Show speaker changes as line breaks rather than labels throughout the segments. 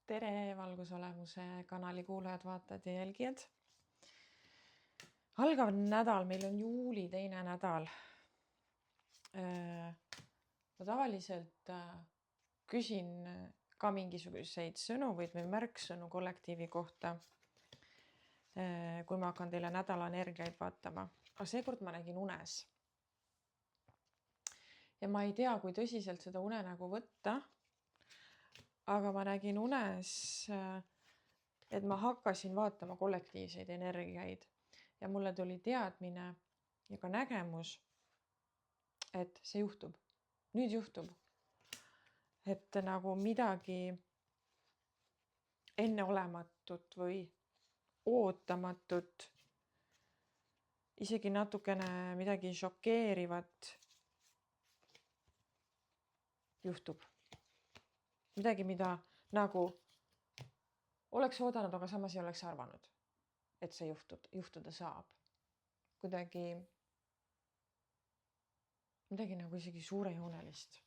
Tere, valgusolemuse kanali kuulajad, vaatajad ja jälgijad. Algav nädal, meil on juuli teine nädal. Ma tavaliselt küsin ka mingisuguseid sõnumeid või märksõnu kollektiivi kohta, kui ma hakkan teile nädala energiaid vaatama. Aga seekord ma nägin unes. Ja ma ei tea, kui tõsiselt seda unenägu võtta. Aga ma nägin unes, et ma hakkasin vaatama kollektiivseid energiaid ja mulle tuli teadmine ja ka nägemus, et see juhtub. Nüüd juhtub. Et nagu midagi enneolematut või ootamatut, isegi natukene midagi šokeerivat juhtub. Midagi, mida nagu oleks oodanud, aga samas ei oleks arvanud, et see juhtuda saab. Midagi nagu isegi suurejoonelist.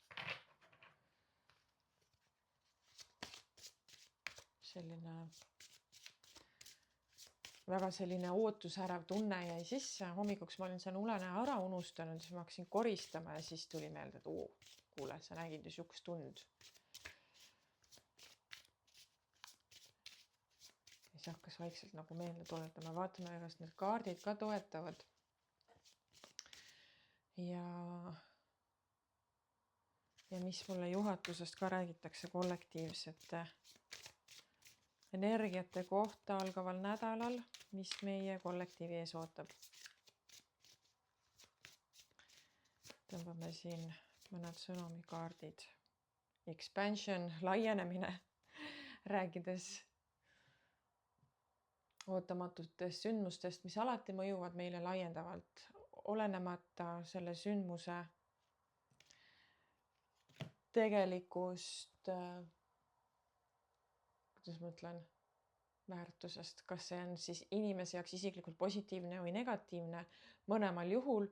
Väga selline ootusärev tunne jäi sisse. Hommikuks ma olin selle unene ära unustanud, siis ma hakkasin koristama ja siis tuli meelde, et kuule, sa nägid ju sihukest tund. Ja siis hakkas vaikselt nagu meelde tuletama. Vaatame, kas need kaardid ka toetavad. Ja mis mulle juhatusest ka räägitakse kollektiivsete energiate kohta algaval nädalal, mis meie kollektiivi ees ootab. Tõmbame siin mõned sõnumikaardid. Expansion, laienemine, rääkides ootamatutest sündmustest, mis alati mõjuvad meile laiendavalt, olenemata selle sündmuse tegelikust, kuidas ma ütlen, väärtusest. Kas see on siis inimese jaoks isiklikult positiivne või negatiivne. Mõlemal juhul,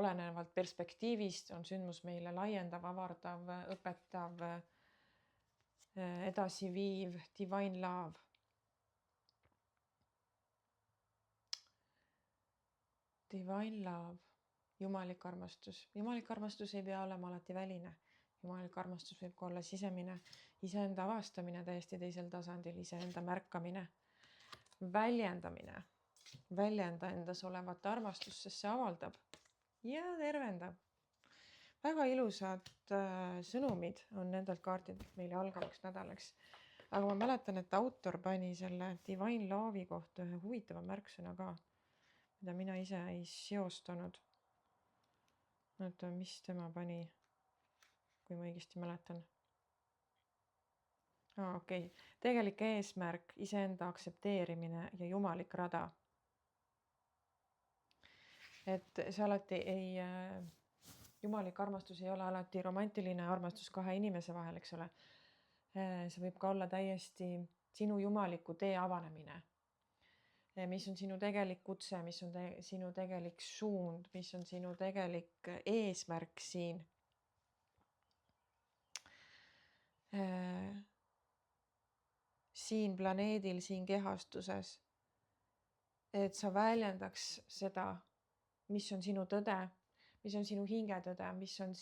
olenevalt perspektiivist, on sündmus meile laiendav, avardav, õpetav, edasiviiv, divine love. Divine love, jumalik armastus. Jumalik armastus ei pea olema alati väline. Jumalik armastus võib ka olla sisemine, iseenda avastamine täiesti teisel tasandil, iseenda märkamine, väljendamine. Väljenda endas olevat armastust, sest see avaldab ja tervendab. Väga ilusad sõnumid on nendelt kaardilt meile algavaks nädalaks. Aga ma mäletan, et autor pani selle divine love'i kohta ühe huvitava märksõna ka, mida mina ise ei seostanud. Oota, mis tema pani, kui ma õigesti mäletan. Okei. Tegelik eesmärk, iseenda aksepteerimine ja jumalik rada. Et see alati jumalik armastus ei ole alati romantiline armastus kahe inimese vahel, eks ole. See võib ka olla täiesti sinu jumaliku tee avanemine. Mis on sinu tegelik kutse, mis on sinu tegelik suund, mis on sinu tegelik eesmärk siin. Siin planeedil, siin kehastuses. Et sa väljendaks seda, mis on sinu tõde, mis on sinu hingetõde, mis on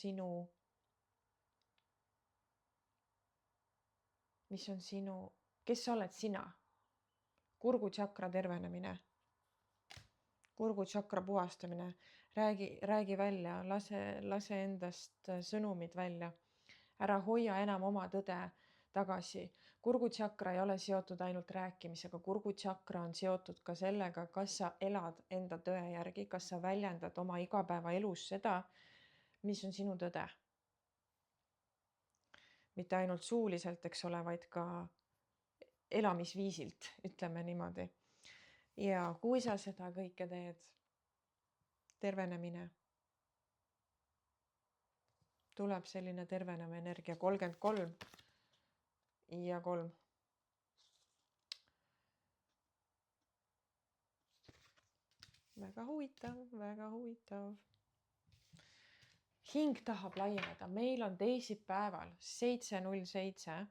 sinu, kes sa oled sina? Kurgutšakra tervenemine, kurgutšakra puhastamine, räägi välja, lase endast sõnumid välja, ära hoia enam oma tõde tagasi. Kurgutšakra ei ole seotud ainult rääkimisega, kurgutšakra on seotud ka sellega, kas sa elad enda tõe järgi, kas sa väljendad oma igapäevaelus seda, mis on sinu tõde. Mitte ainult suuliselt, eks ole, vaid ka elamisviisilt, ütleme niimoodi. Ja kui sa seda kõike teed, tervenemine, tuleb selline terveneva energia 33 ja 3. Väga huvitav, väga huvitav. Hing tahab laieneda. Meil on teisipäeval 7.07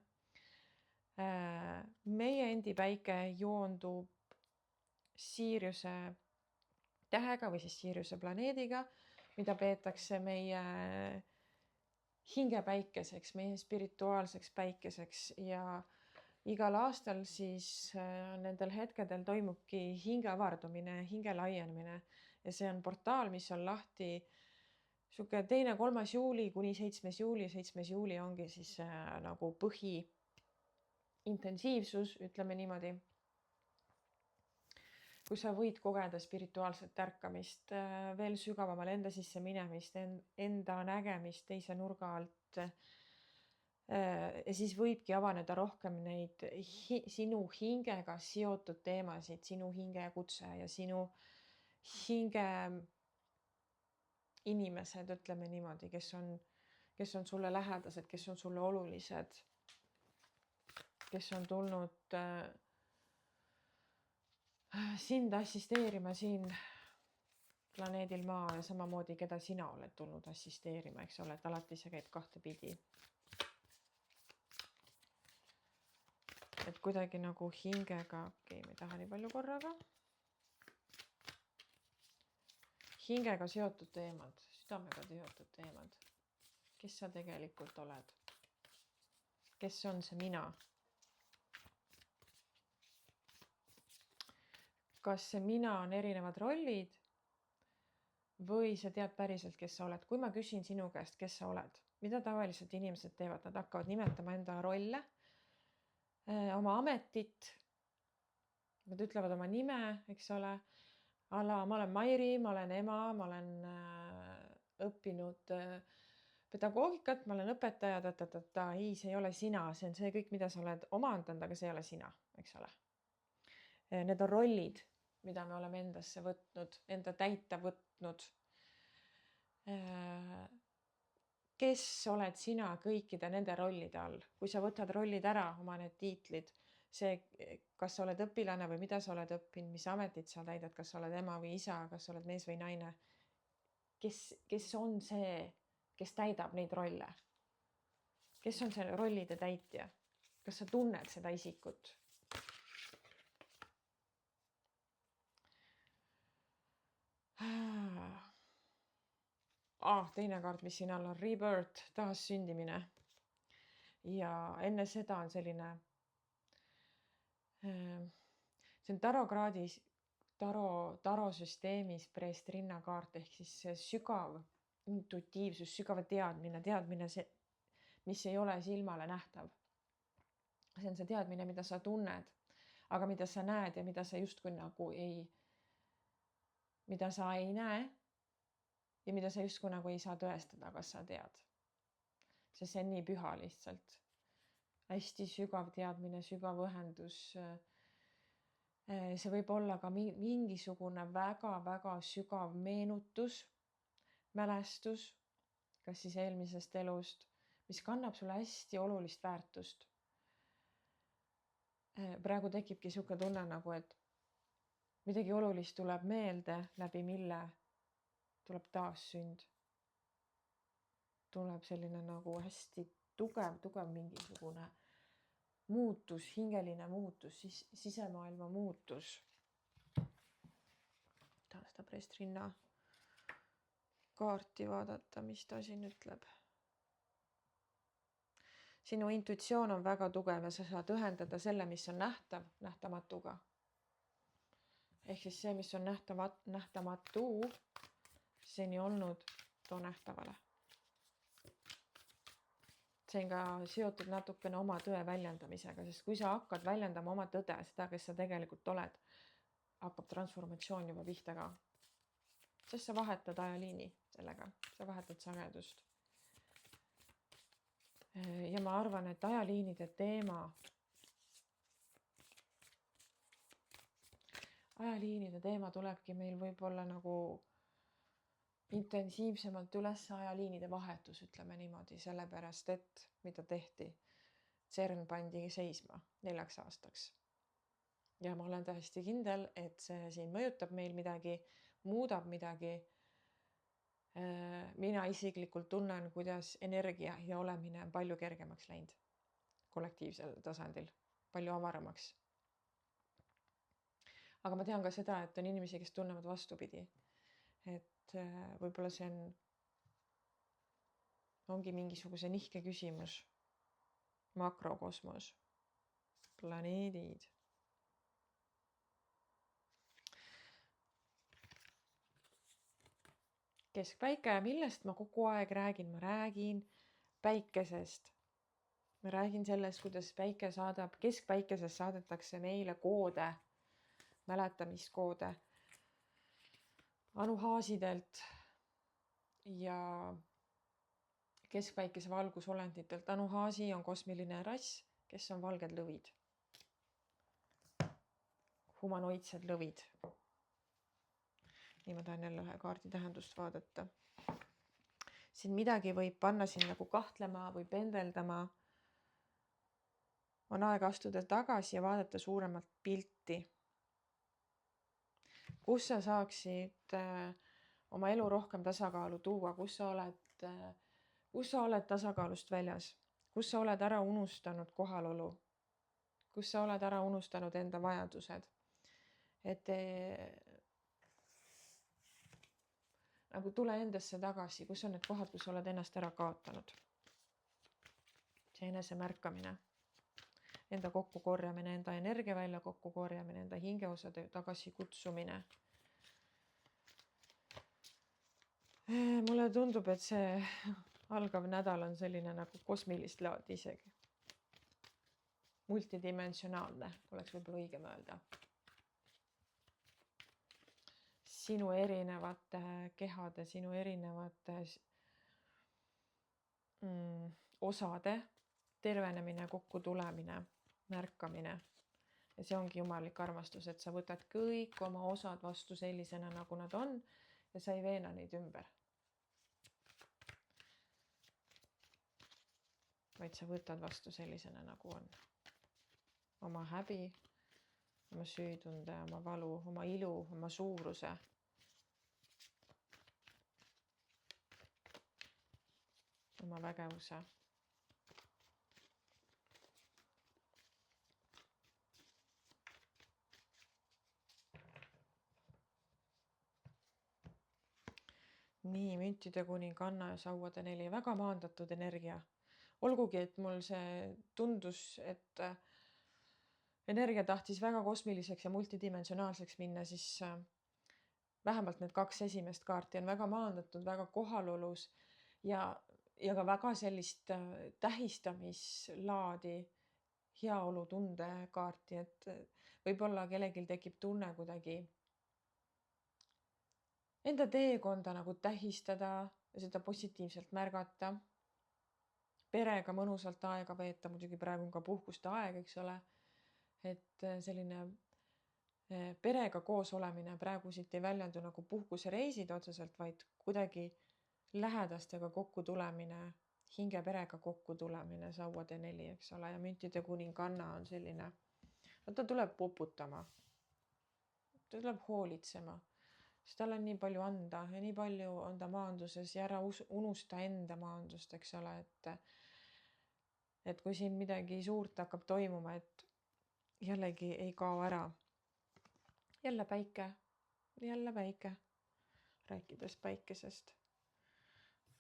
meie endi päike joondub Siriuse tähega või siis Siriuse planeediga, mida peetakse meie hingepäikeseks, meie spirituaalseks päikeseks ja igal aastal siis nendel hetkedel toimubki hinge avardumine, hinge laienemine ja see on portaal, mis on lahti sihuke 2.–3. juuli kuni 7. juuli. 7. juuli ongi siis nagu põhi intensiivsus, ütleme niimoodi. Kui sa võid kogeda spirituaalset ärkamist, veel sügavamal enda sisse minemist, enda nägemist teise nurga alt. Ja siis võibki avaneda rohkem neid sinu hingega seotud teemasid, sinu hinge kutse ja sinu hinge inimesed, ütleme niimoodi, kes on sulle lähedased, kes on sulle olulised, kes on tulnud sind assisteerima siin planeedil Maa ja samamoodi, keda sina oled tulnud assisteerima, eks ole, et alati see käib kahtepidi. Et kuidagi nagu hingega, okei, me ei taha nii palju korraga. Hingega seotud teemad, südamega seotud teemad. Kes sa tegelikult oled? Kes on see mina? Kas see mina on erinevad rollid või sa tead päriselt, kes sa oled? Kui ma küsin sinu käest, kes sa oled, mida tavaliselt inimesed teevad? Nad hakkavad nimetama enda rolle, oma ametit. Nad ütlevad oma nime, eks ole. Ma olen Mairi, ma olen ema, ma olen õppinud pedagoogikat, ma olen õpetaja, ei, see ei ole sina, see on see kõik, mida sa oled omandanud, aga see ei ole sina, eks ole. Need on rollid, mida me oleme endasse võtnud, enda täita võtnud. Kes oled sina kõikide nende rollide all? Kui sa võtad rollid ära, oma need tiitlid, see, kas sa oled õpilane või mida sa oled õppinud, mis ametit sa täidad, kas sa oled ema või isa, kas sa oled mees või naine. Kes on see, kes täidab neid rolle? Kes on see rollide täitja? Kas sa tunned seda isikut? Teine kaart, mis siin all on, rebirth, taassündimine. Ja enne seda on selline, see on tarokraadis, tarosüsteemis preestrinna kaart ehk siis sügav intuitiivsus, sügav teadmine, mis ei ole silmale nähtav. See on see teadmine, mida sa tunned, aga mida sa näed ja mida sa justkui nagu mida sa ei näe ja mida sa justkui nagu ei saa tõestada, kas sa tead. See on nii püha lihtsalt. Hästi sügav teadmine, sügav ühendus. See võib olla ka mingisugune väga-väga sügav meenutus, mälestus, kas siis eelmisest elust, mis kannab sulle hästi olulist väärtust. Praegu tekibki sihuke tunne nagu, et midagi olulist tuleb meelde, läbi mille tuleb taassünd. Tuleb selline nagu hästi tugev mingisugune muutus, hingeline muutus, sisemaailma muutus. Tahan seda preestrinna kaarti vaadata, mis ta siin ütleb. Sinu intuitsioon on väga tugev ja sa saad ühendada selle, mis on nähtav, nähtamatuga. Ehk siis see, mis on nähtamatu, seni olnud, too nähtavale. See on ka seotud natukene oma tõe väljendamisega, sest kui sa hakkad väljendama oma tõde, seda, kes sa tegelikult oled, hakkab transformatsioon juba pihta ka. Sest sa vahetad ajaliini sellega, sa vahetad sagedust. Ja ma arvan, et ajaliinide teema tulebki meil võib-olla nagu intensiivsemalt üles ajaliinide vahetus, ütleme niimoodi, sellepärast, et mida tehti. CERN pandi seisma 4 aastaks. Ja ma olen täiesti kindel, et see siin mõjutab meil midagi, muudab midagi. Mina isiklikult tunnen, kuidas energia ja olemine on palju kergemaks läinud kollektiivsel tasandil. palju avaramaks. aga ma tean ka seda, et on inimesi, kes tunnevad vastupidi. Et võib-olla see ongi mingisuguse nihke küsimus. Makrokosmos. Planeedid. Keskpäike, millest ma kogu aeg räägin? Ma räägin päikesest. Ma räägin sellest, kuidas päike saadab, keskpäikesest saadetakse meile koode, mäletamiskoode anuhaasidelt ja keskpäikese valgusolenditelt. Anuhaasi on kosmiline rass, kes on valged lõvid. Humanoidsed lõvid. Nii ma tahan jälle ühe kaardi tähendust vaadata. Siin midagi võib panna siin nagu kahtlema või pendeldama. On aeg astuda tagasi ja vaadata suuremat pilti. Kus sa saaksid oma elu rohkem tasakaalu tuua, kus sa oled tasakaalust väljas, kus sa oled ära unustanud kohalolu, kus sa oled ära unustanud enda vajadused. Et nagu tule endasse tagasi, kus on need kohad, kus oled ennast ära kaotanud. See enese märkamine, enda kokkukorjamine, enda energia välja kokkukorjamine, enda hingeosade tagasi kutsumine. Mulle tundub, et see algav nädal on selline nagu kosmilist laadi isegi. Multidimensionaalne, oleks võib-olla õigem öelda. Sinu erinevate kehade, sinu erinevate osade tervenemine, kokku tulemine, märkamine. Ja see ongi jumalik armastus, et sa võtad kõik oma osad vastu sellisena, nagu nad on ja sa ei veena neid ümber. Vaid sa võtad vastu sellisena, nagu on. Oma häbi, oma süütunde, oma valu, oma ilu, oma suuruse. Oma vägevuse. Nii, müntide kuninganna ja sauade 4. Väga maandatud energia. Olgugi, et mul see tundus, et energia tahtis väga kosmiliseks ja multidimensionaalseks minna, siis vähemalt need 2 esimest kaarti on väga maandatud, väga kohalolus ja ka väga sellist tähistamislaadi heaolutunde kaarti, et võib-olla kellelgi tekib tunne kuidagi enda teekonda nagu tähistada ja seda positiivselt märgata. Perega mõnusalt aega veeta, muidugi praegu on ka puhkuste aeg, eks ole. Et selline perega koos olemine praegu siit ei väljendu nagu puhkusereisid otseselt, vaid kuidagi lähedastega kokku tulemine, hinge perega kokku tulemine, sauade 4, eks ole. Ja müntide kuninganna on selline, ta tuleb poputama, ta tuleb hoolitsema. Sest tal on nii palju anda ja nii palju on ta maanduses ja ära unusta enda maandust, eks ole, et kui siin midagi suurt hakkab toimuma, et jällegi ei kao ära. Jälle päike. Rääkides päikesest.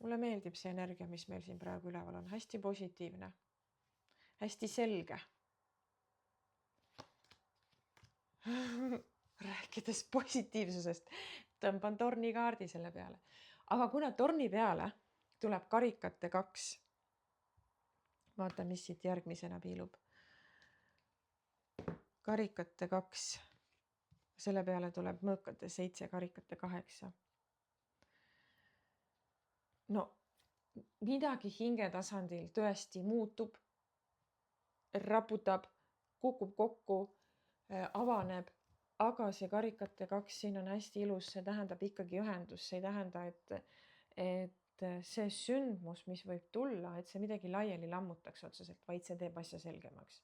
Mulle meeldib see energia, mis meil siin praegu üleval on. Hästi positiivne. Hästi selge. Rääkides positiivsusest, tõmban tornikaardi selle peale. Aga kuna torni peale tuleb karikate 2, vaata, mis siit järgmisena piilub. Karikate 2, selle peale tuleb mõõkate 7, karikate 8. No, midagi hinge tasandil tõesti muutub, raputab, kukub kokku, avaneb. Aga see karikate 2 siin on hästi ilus, see tähendab ikkagi ühendus, see ei tähenda, et see sündmus, mis võib tulla, et see midagi laiali lammutaks otseselt, vaid see teeb asja selgemaks.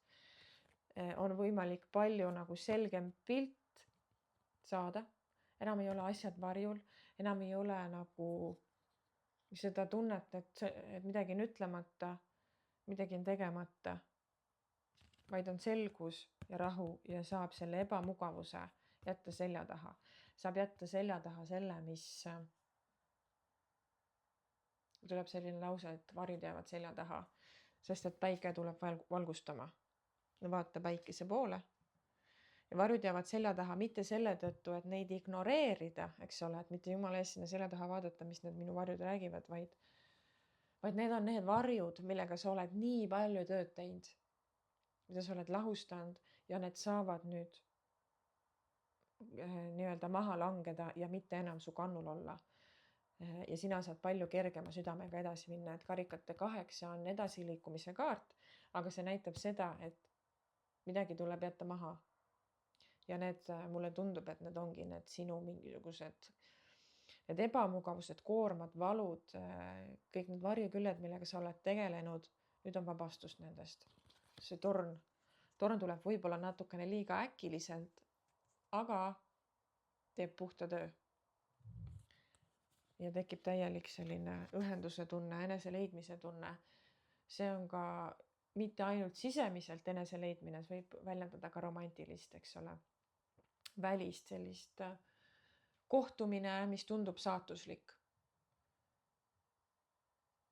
On võimalik palju nagu selgem pilt saada, enam ei ole asjad varjul, enam ei ole nagu seda tunnet, et midagi on ütlemata, midagi on tegemata. vaid on selgus ja rahu ja saab selle ebamugavuse jätta selja taha. Saab jätta selja taha selle, mis tuleb selline lause, et varjud jäävad selja taha, sest et päike tuleb valgustama. No vaata päikese poole. Ja varjud jäävad selja taha mitte selle tõttu, et neid ignoreerida, eks ole, et mitte jumala ees sinna selja taha vaadata, mis need minu varjud räägivad, vaid need on need varjud, millega sa oled nii palju tööd teinud, mida sa oled lahustanud ja need saavad nüüd nii-öelda maha langeda ja mitte enam su kannul olla. Ja sina saad palju kergema südamega edasi minna, et karikate 8 on edasiliikumise kaart, aga see näitab seda, et midagi tuleb jätta maha. Ja mulle tundub, et need ongi need sinu mingisugused need ebamugavused, koormad, valud, kõik need varjuküljed, millega sa oled tegelenud, nüüd on vabastust nendest. See torn tuleb võib-olla natukene liiga äkiliselt, aga teeb puhta töö. Ja tekib täielik selline ühenduse tunne, enese leidmise tunne. See on ka mitte ainult sisemiselt enese leidmine, see võib väljendada ka romantilist, eks ole. Välist sellist kohtumine, mis tundub saatuslik.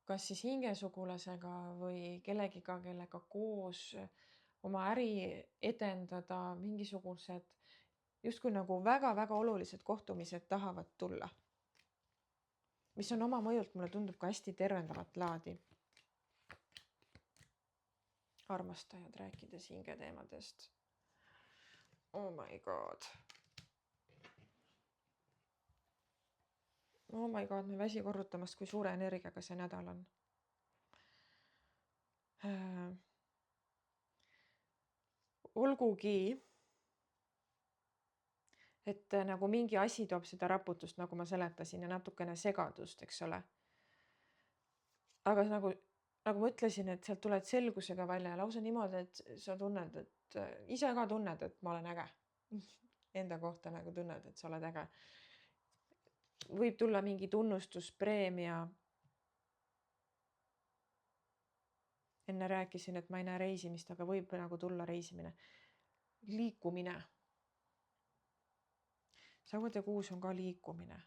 Kas siis hingesugulasega või kellegiga, kellega koos oma äri edendada, mingisugused justkui nagu väga-väga olulised kohtumised tahavad tulla. Mis on oma mõjult, mulle tundub ka hästi tervendavat laadi. Armastajad rääkides hingeteemadest. Oh my god. Oh my god, me väsi korrutamast, kui suure energiaga see nädal on. Olgugi, et nagu mingi asi toob seda raputust, nagu ma seletasin, ja natukene segadust, eks ole. Aga nagu ma ütlesin, et sealt tuled selgusega välja ja lausa niimoodi, et sa tunned, et ise ka tunned, et ma olen äge. Enda kohta nagu tunned, et sa oled äge. Võib tulla mingi tunnustuspreemia. Enne rääkisin, et ma ei näe reisimist, aga võib nagu tulla reisimine. Liikumine. Sauade kuus on ka liikumine.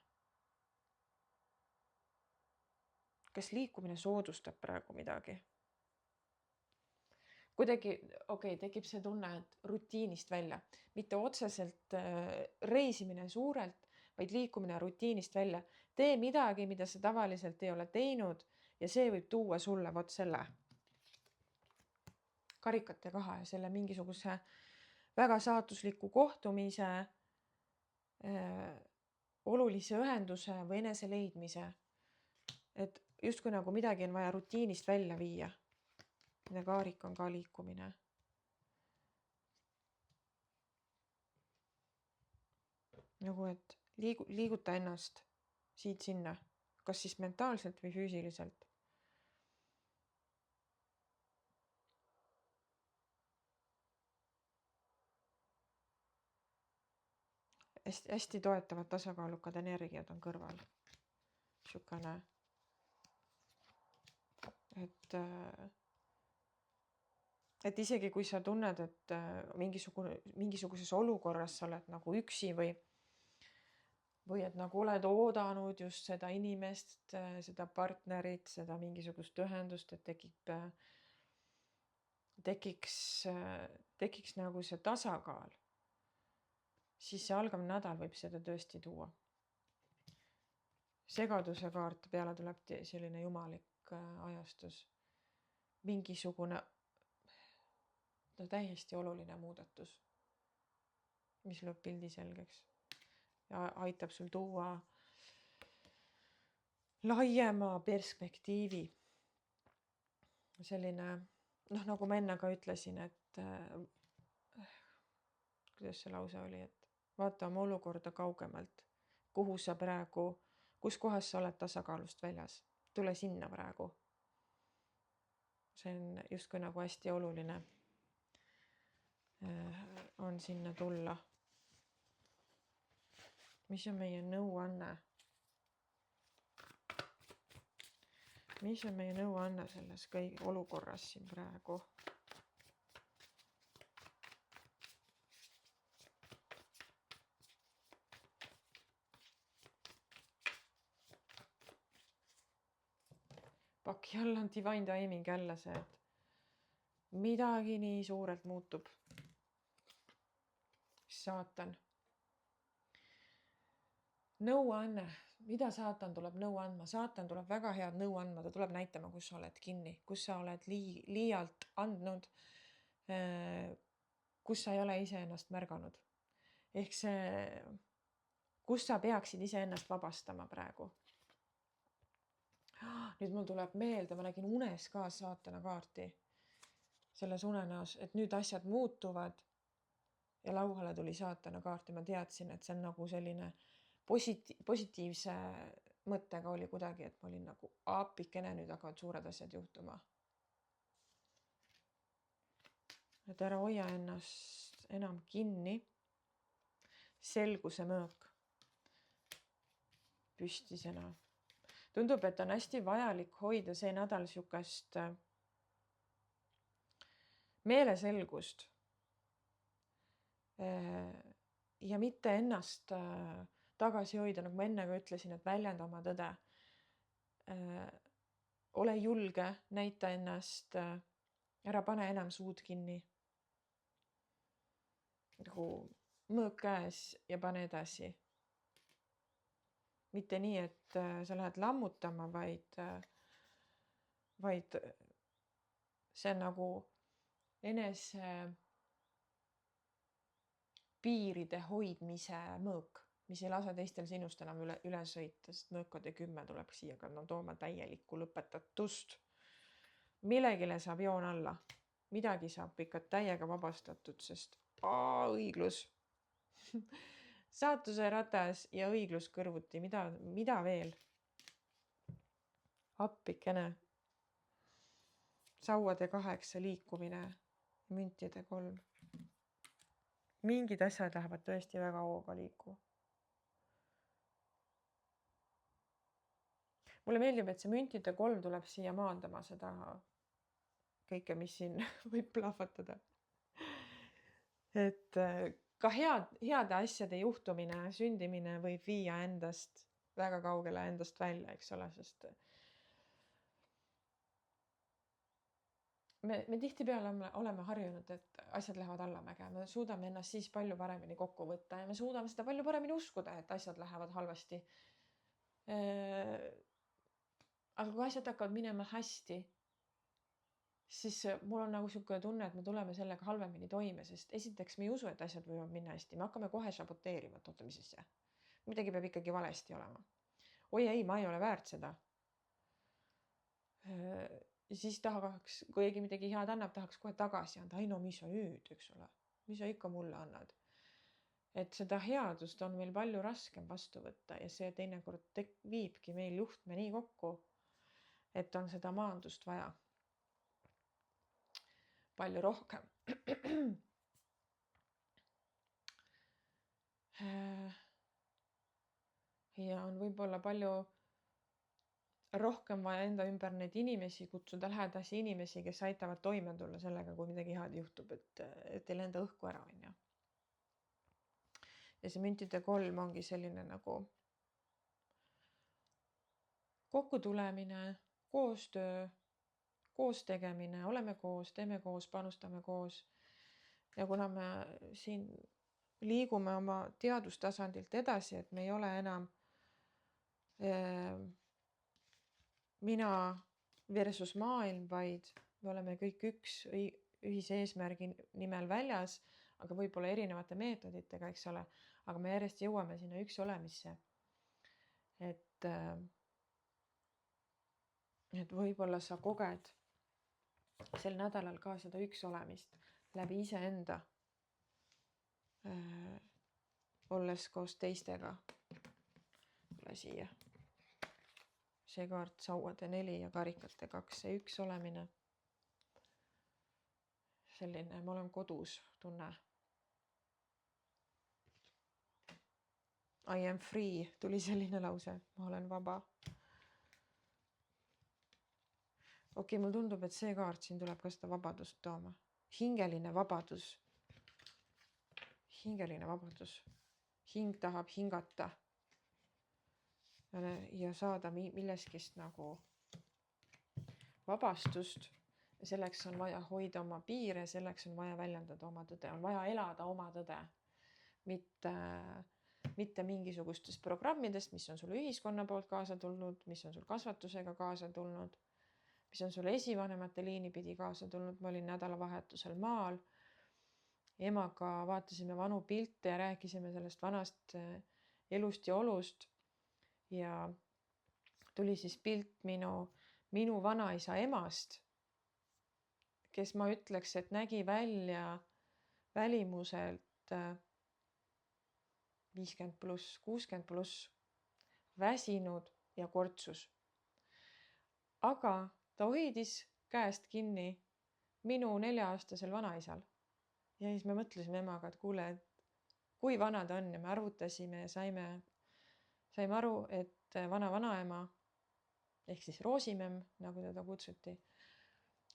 Kas liikumine soodustab praegu midagi? Kuidagi, tekib see tunne, et rutiinist välja. Mitte otseselt reisimine suurelt, vaid liikumine rutiinist välja. Tee midagi, mida sa tavaliselt ei ole teinud ja see võib tuua sulle vot selle karikate 2 ja selle mingisuguse väga saatusliku kohtumise, olulise ühenduse või enese leidmise. Et justkui nagu midagi on vaja rutiinist välja viia. Ja kaarik on ka liikumine. Nagu et liiguta ennast siit sinna, kas siis mentaalselt või füüsiliselt. Hästi toetavad tasakaalukad energiad on kõrval. Sükane, et isegi kui sa tunned, et mingisuguses olukorras sa oled nagu üksi või et nagu oled oodanud just seda inimest, seda partnerit, seda mingisugust ühendust, et tekiks nagu see tasakaal, siis see algav nädal võib seda tõesti tuua. Segaduse kaart peale tuleb selline jumalik ajastus. Mingisugune täiesti oluline muudatus, mis lööb pildi selgeks ja aitab sul tuua laiema perspektiivi. Selline, nagu ma enne ka ütlesin, et kuidas see lause oli, et vaata oma olukorda kaugemalt, kus kohas sa oled tasakaalust väljas. Tule sinna praegu. See on justkui nagu hästi oluline on sinna tulla. Mis on meie nõuanne? Mis on meie nõuanne selles olukorras siin praegu? Fuck, jälle on divine timing jälle see, et midagi nii suurelt muutub. Saatan. Nõuanne. Mida saatan tuleb nõu andma? Saatan tuleb väga head nõu andma. Ta tuleb näitama, kus sa oled kinni, kus sa oled liialt andnud, kus sa ei ole iseennast märganud. Ehk see, kus sa peaksid iseennast vabastama praegu. Nüüd mul tuleb meelde, ma nägin unes ka saatana kaarti selles unenäos, et nüüd asjad muutuvad ja lauale tuli saatana kaart ja ma teadsin, et see on nagu selline positiivse mõttega oli kuidagi, et ma olin nagu apikene, nüüd hakkavad suured asjad juhtuma. Et ära hoia ennast enam kinni. Selguse mõõk. Püstisena. Tundub, et on hästi vajalik hoida see nädal sihukest meeleselgust ja mitte ennast tagasi hoida, nagu ma enne ka ütlesin, et väljenda oma tõde. Ole julge, näita ennast, ära pane enam suud kinni. Nagu mõõk käes ja pane edasi. Mitte nii, et sa lähed lammutama, vaid see on nagu enese piiride hoidmise mõõk, mis ei lase teistel sinust enam üle sõita, sest mõõkade 10 tuleb siia ka tooma täielikku lõpetatust. Millegile saab joon alla, midagi saab ikka täiega vabastatud, sest õiglus. Saatuse ratas ja õiglus kõrvuti, mida veel? Appikene. Sauade 8 liikumine, müntide 3. Mingid asjad lähevad tõesti väga hooga liikuma. Mulle meeldib, et see müntide 3 tuleb siia maandama seda kõike, mis siin võib plahvatada. Et ka heade asjade juhtumine, sündimine võib viia endast väga kaugele, endast välja, eks ole, sest me tihtipeale oleme harjunud, et asjad lähevad allamäge. Me suudame ennast siis palju paremini kokku võtta ja me suudame seda palju paremini uskuda, et asjad lähevad halvasti. Aga kui asjad hakkavad minema hästi, siis mul on nagu niisugune tunne, et me tuleme sellega halvemini toime, sest esiteks me ei usu, et asjad võivad minna hästi. Me hakkame kohe saboteerima, et oota, mis asja. Midagi peab ikkagi valesti olema. Oi ei, ma ei ole väärt seda. Ja siis tahaks, kui keegi midagi head annab, tahaks kohe tagasi anda. Ai no, mis sa nüüd, eks ole? Mis sa ikka mulle annad? Et seda headust on meil palju raskem vastu võtta ja see teinekord viibki meil juhtme nii kokku, et on seda maandust vaja. Palju rohkem. Ja on võib-olla palju rohkem vaja enda ümber neid inimesi kutsuda, lähedasi inimesi, kes aitavad toime tulla sellega, kui midagi head juhtub, et ei lenda õhku ära. Ja see müntide 3 ongi selline nagu kokkutulemine, koostöö, koos tegemine, oleme koos, teeme koos, panustame koos. Ja kuna me siin liigume oma teadustasandilt edasi, et me ei ole enam mina versus maailm, vaid me oleme kõik üks ühise eesmärgi nimel väljas, aga võib-olla erinevate meetoditega, eks ole, aga me järjest jõuame sinna üks olemisse. Et võib-olla sa koged sel nädalal ka seda üks olemist läbi iseenda, olles koos teistega. Tule siia. See kaart sauade 4 ja karikate 2, see üks olemine. Selline, ma olen kodus tunne. I am free, tuli selline lause, ma olen vaba. Okei, mul tundub, et see kaart siin tuleb ka seda vabadust tooma. Hingeline vabadus. Hingeline vabadus. Hing tahab hingata. Ja saada milleskist nagu vabastust ja selleks on vaja hoida oma piire, selleks on vaja väljendada oma tõde, on vaja elada oma tõde, mitte mingisugustest programmidest, mis on sul ühiskonna poolt kaasa tulnud, mis on sul kasvatusega kaasa tulnud, mis on sul esivanemate liini pidi kaasa tulnud. Ma olin nädalavahetusel maal, emaga vaatasime vanu pilte ja rääkisime sellest vanast elust ja olust ja tuli siis pilt minu vanaisa emast, kes ma ütleks, et nägi välja välimuselt 50+, 60+, väsinud ja kortsus. Aga ta hoidis käest kinni minu 4-aastasel vanaisal. Ja siis me mõtlesime emaga, et kuule, et kui vana ta on ja me arvutasime ja saime aru, et vanaema ehk siis Roosimemm, nagu teda kutsuti,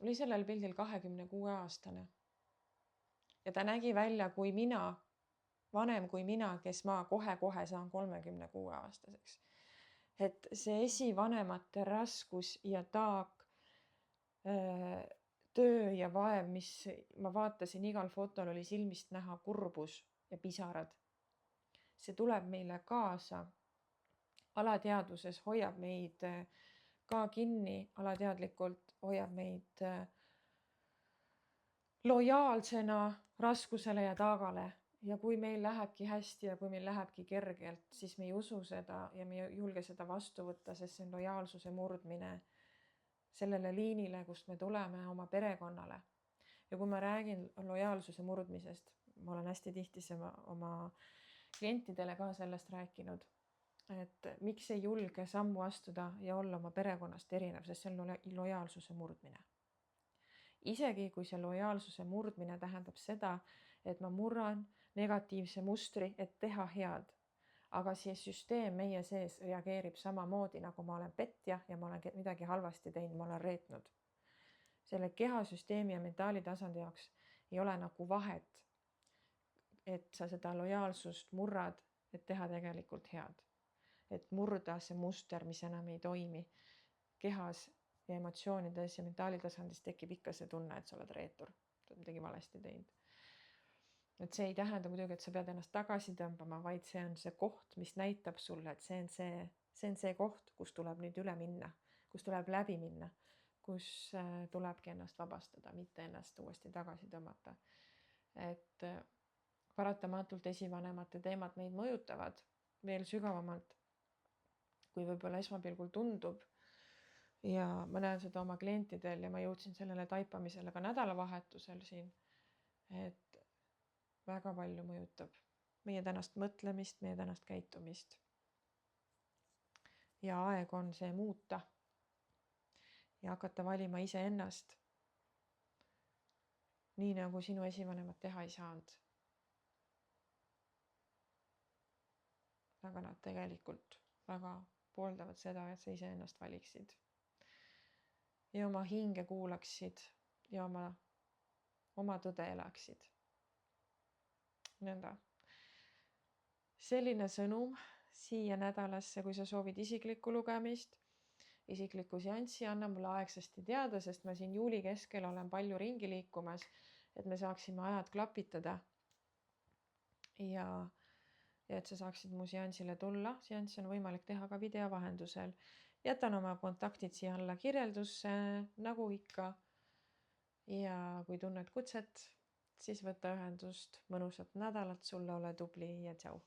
oli sellel pildil 26-aastane. Ja ta nägi välja kui mina, vanem kui mina, kes ma kohe saan 36-aastaseks. Et see esivanemate raskus ja taak, töö ja vaev, mis ma vaatasin igal fotol, oli silmist näha kurbus ja pisarad. See tuleb meile kaasa. Alateadvuses hoiab meid ka kinni, alateadlikult hoiab meid lojaalsena raskusele ja taagale. Ja kui meil lähebki hästi ja kui meil lähebki kergelt, siis me ei usu seda ja me ei julge seda vastu võtta, sest see on lojaalsuse murdmine sellele liinile, kust me tuleme oma perekonnale. Ja kui ma räägin lojaalsuse murdmisest, ma olen hästi tihti oma klientidele ka sellest rääkinud, et miks ei julge sammu astuda ja olla oma perekonnast erinev, sest see on lojaalsuse murdmine. Isegi kui see lojaalsuse murdmine tähendab seda, et ma murran negatiivse mustri, et teha head. Aga see süsteem meie sees reageerib samamoodi, nagu ma olen petja ja ma olen midagi halvasti teinud, ma olen reetnud. Selle kehasüsteemi ja mentaalitasandi jaoks ei ole nagu vahet, et sa seda lojaalsust murrad, et teha tegelikult head. Et murda see muster, mis enam ei toimi. Kehas ja emotsioonides ja mentaalitasandis tekib ikka see tunne, et sa oled reetur, sa oled midagi valesti teinud. Et see ei tähenda muidugi, et sa pead ennast tagasi tõmbama, vaid see on see koht, mis näitab sulle, et see on see koht, kus tuleb nüüd üle minna, kus tuleb läbi minna, kus tulebki ennast vabastada, mitte ennast uuesti tagasi tõmmata. Et paratamatult esivanemate teemad meid mõjutavad veel sügavamalt, kui võib-olla esmapilgul tundub. Ja ma näen seda oma klientidel ja ma jõudsin sellele taipamisele ka nädalavahetusel siin, et väga palju mõjutab meie tänast mõtlemist, meie tänast käitumist. Ja aeg on see muuta ja hakata valima iseennast, nii nagu sinu esivanemad teha ei saanud. Aga nad tegelikult väga pooldavad seda, et sa iseennast valiksid ja oma hinge kuulaksid ja oma tõde elaksid. Nõnda. Selline sõnum siia nädalasse, kui sa soovid isiklikku lugemist, isiklikku seanssi, anna mulle aegsasti teada, sest ma siin juuli keskel olen palju ringi liikumas, et me saaksime ajad klapitada ja et sa saaksid mu seansile tulla. Seanssi on võimalik teha ka video vahendusel. Jätan oma kontaktid siia alla kirjeldusse, nagu ikka. Ja kui tunned kutset, siis võta ühendust. Mõnusat nädalat sulle, ole tubli ja tšau.